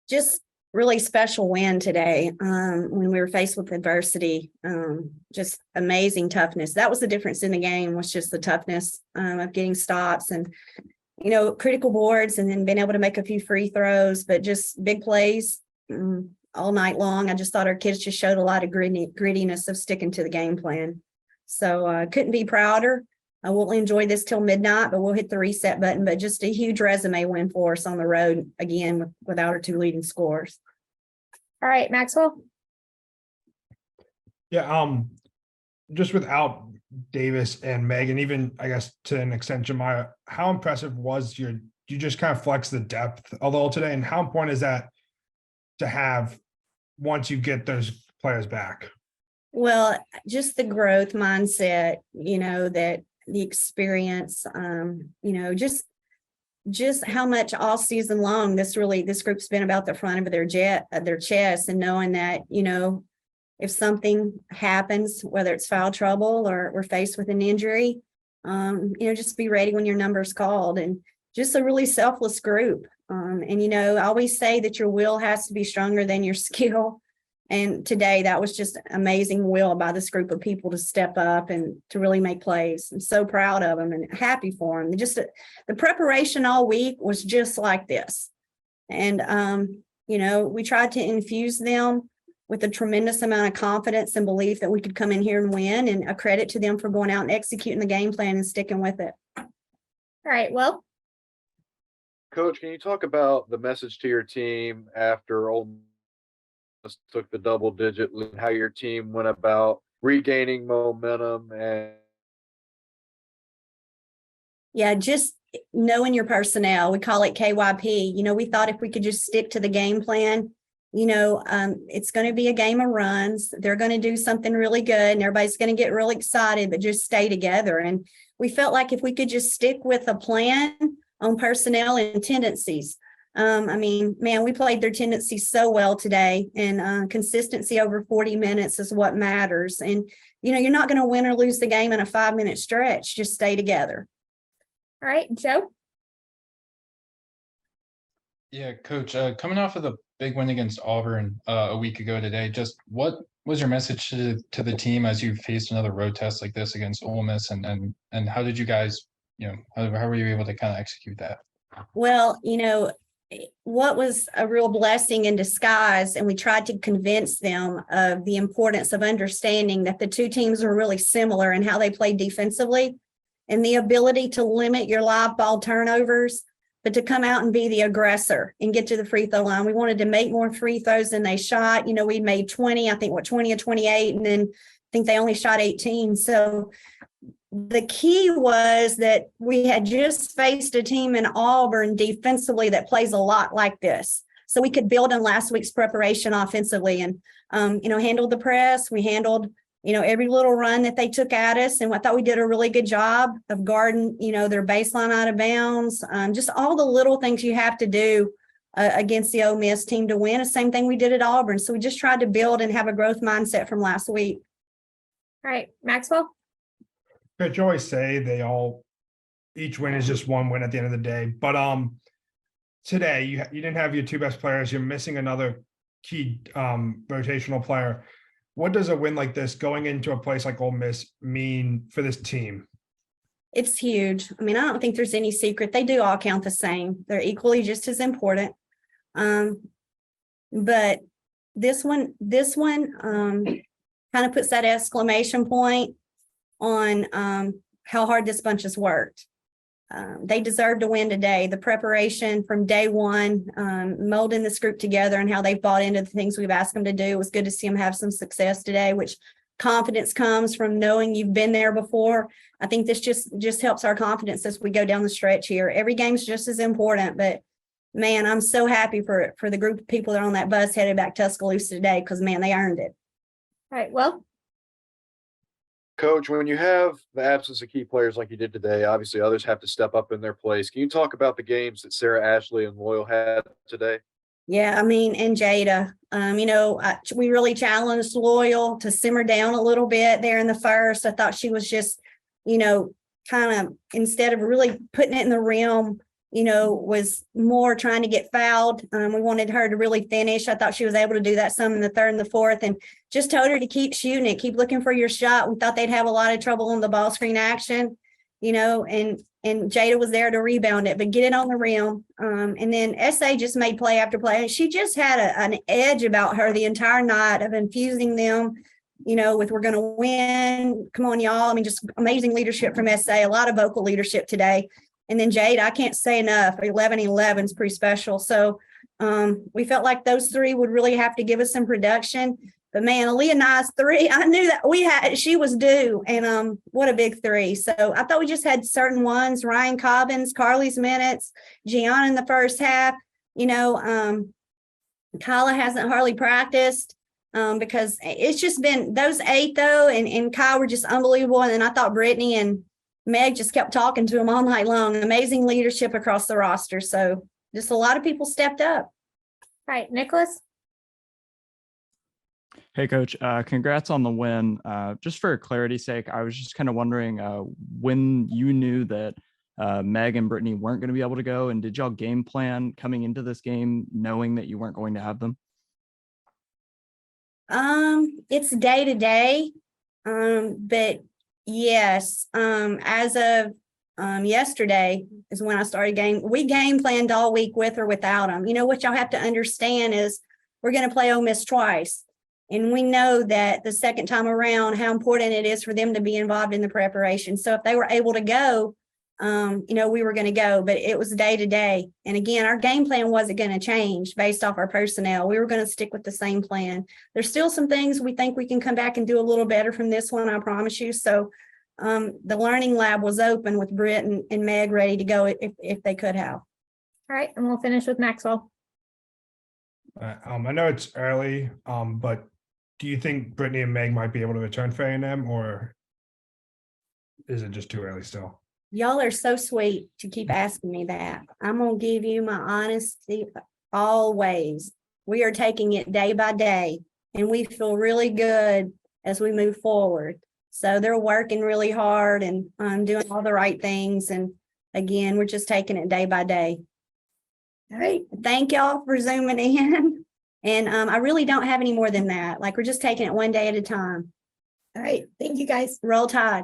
Just really special win today when we were faced with adversity. Just amazing toughness. That was the difference in the game, was just the toughness of getting stops and, critical boards, and then being able to make a few free throws, but just big plays all night long. I just thought our kids just showed a lot of grittiness of sticking to the game plan. So couldn't be prouder. I won't enjoy this till midnight, but we'll hit the reset button. But just a huge resume win for us on the road again without our two leading scores. All right, Maxwell. Yeah, just without Davis and Megan, even I guess to an extent Jemiah, how impressive was you just kind of flex the depth a little today, and how important is that to have once you get those players back? Well, just the growth mindset, that the experience, just how much all season long this group's been about the front of their chest, and knowing that, if something happens, whether it's foul trouble or we're faced with an injury, just be ready when your number's called, and just a really selfless group. I always say that your will has to be stronger than your skill. And today that was just amazing will by this group of people to step up and to really make plays. I'm so proud of them and happy for them. Just the preparation all week was just like this. And, we tried to infuse them with a tremendous amount of confidence and belief that we could come in here and win, and a credit to them for going out and executing the game plan and sticking with it. All right, well. Coach, can you talk about the message to your team after Ole Miss took the double-digit lead, how your team went about regaining momentum? And yeah, just knowing your personnel. We call it KYP. We thought if we could just stick to the game plan, it's going to be a game of runs. They're going to do something really good and everybody's going to get really excited, but just stay together. And we felt like if we could just stick with a plan on personnel and tendencies. We played their tendencies so well today, and consistency over 40 minutes is what matters. And, you're not going to win or lose the game in a 5-minute stretch. Just stay together. All right, Joe. Yeah, Coach, coming off of the big win against Auburn a week ago today, just what was your message to the team as you faced another road test like this against Ole Miss, and how did you guys, how were you able to kind of execute that? Well, what was a real blessing in disguise, and we tried to convince them of the importance of understanding that the two teams were really similar in how they played defensively, and the ability to limit your live ball turnovers, but to come out and be the aggressor and get to the free throw line. We wanted to make more free throws than they shot. We'd made 20 of 28, and then I think they only shot 18. So the key was that we had just faced a team in Auburn defensively that plays a lot like this. So we could build on last week's preparation offensively and, handled the press. We handled, every little run that they took at us. And I thought we did a really good job of guarding, their baseline out of bounds. Just all the little things you have to do against the Ole Miss team to win. The same thing we did at Auburn. So we just tried to build and have a growth mindset from last week. All right, Maxwell. Coach, you always say each win is just one win at the end of the day. But today you didn't have your two best players. You're missing another key rotational player. What does a win like this going into a place like Ole Miss mean for this team? It's huge. I don't think there's any secret. They do all count the same. They're equally just as important. But this one kind of puts that exclamation point on how hard this bunch has worked. They deserve to win today. The preparation from day one, molding this group together and how they've bought into the things we've asked them to do. It was good to see them have some success today, which confidence comes from knowing you've been there before. I think this just helps our confidence as we go down the stretch here. Every game's just as important, but man, I'm so happy for the group of people that are on that bus headed back to Tuscaloosa today, because man, they earned it. All right, well. Coach, when you have the absence of key players like you did today, obviously others have to step up in their place. Can you talk about the games that Sarah Ashley and Loyal had today? Yeah, and Jada, we really challenged Loyal to simmer down a little bit there in the first. I thought she was just, kind of, instead of really putting it in the rim, was more trying to get fouled. We wanted her to really finish. I thought she was able to do that some in the third and the fourth, and just told her to keep shooting it, keep looking for your shot. We thought they'd have a lot of trouble on the ball screen action, and Jada was there to rebound it, but get it on the rim. And then SA just made play after play. And she just had an edge about her the entire night of infusing them, with we're going to win. Come on, y'all. I mean, just amazing leadership from SA, a lot of vocal leadership today. And then Jade, I can't say enough. 11-11 is pretty special. So we felt like those three would really have to give us some production. But man, Aaliyah Nye's three, I knew that she was due. And what a big three. So I thought we just had certain ones, Ryan Cobbins, Carly's minutes, Gianna in the first half. Kyla hasn't hardly practiced because it's just been those 8 though. And Kyle were just unbelievable. And then I thought Brittany and Meg just kept talking to him all night long. Amazing leadership across the roster. So just a lot of people stepped up. All right, Nicholas. Hey, Coach, congrats on the win. Just for clarity's sake, I was just kind of wondering when you knew that Meg and Brittany weren't going to be able to go, and did y'all game plan coming into this game knowing that you weren't going to have them? It's day to day, but yes, as of yesterday is when I started we game planned all week with or without them. What y'all have to understand is we're going to play Ole Miss twice. And we know that the second time around, how important it is for them to be involved in the preparation. So if they were able to go, we were going to go, but it was day to day. And again, our game plan wasn't going to change based off our personnel. We were going to stick with the same plan. There's still some things we think we can come back and do a little better from this one, I promise you. So the learning lab was open with Britt and Meg ready to go if they could have. All right, and we'll finish with Maxwell. I know it's early, but do you think Brittany and Meg might be able to return for A&M, or is it just too early still? Y'all are so sweet to keep asking me that. I'm going to give you my honesty always. We are taking it day by day, and we feel really good as we move forward. So they're working really hard and doing all the right things. And again, we're just taking it day by day. All right. Thank y'all for zooming in. And I really don't have any more than that. Like, we're just taking it one day at a time. All right, thank you guys. Roll Tide.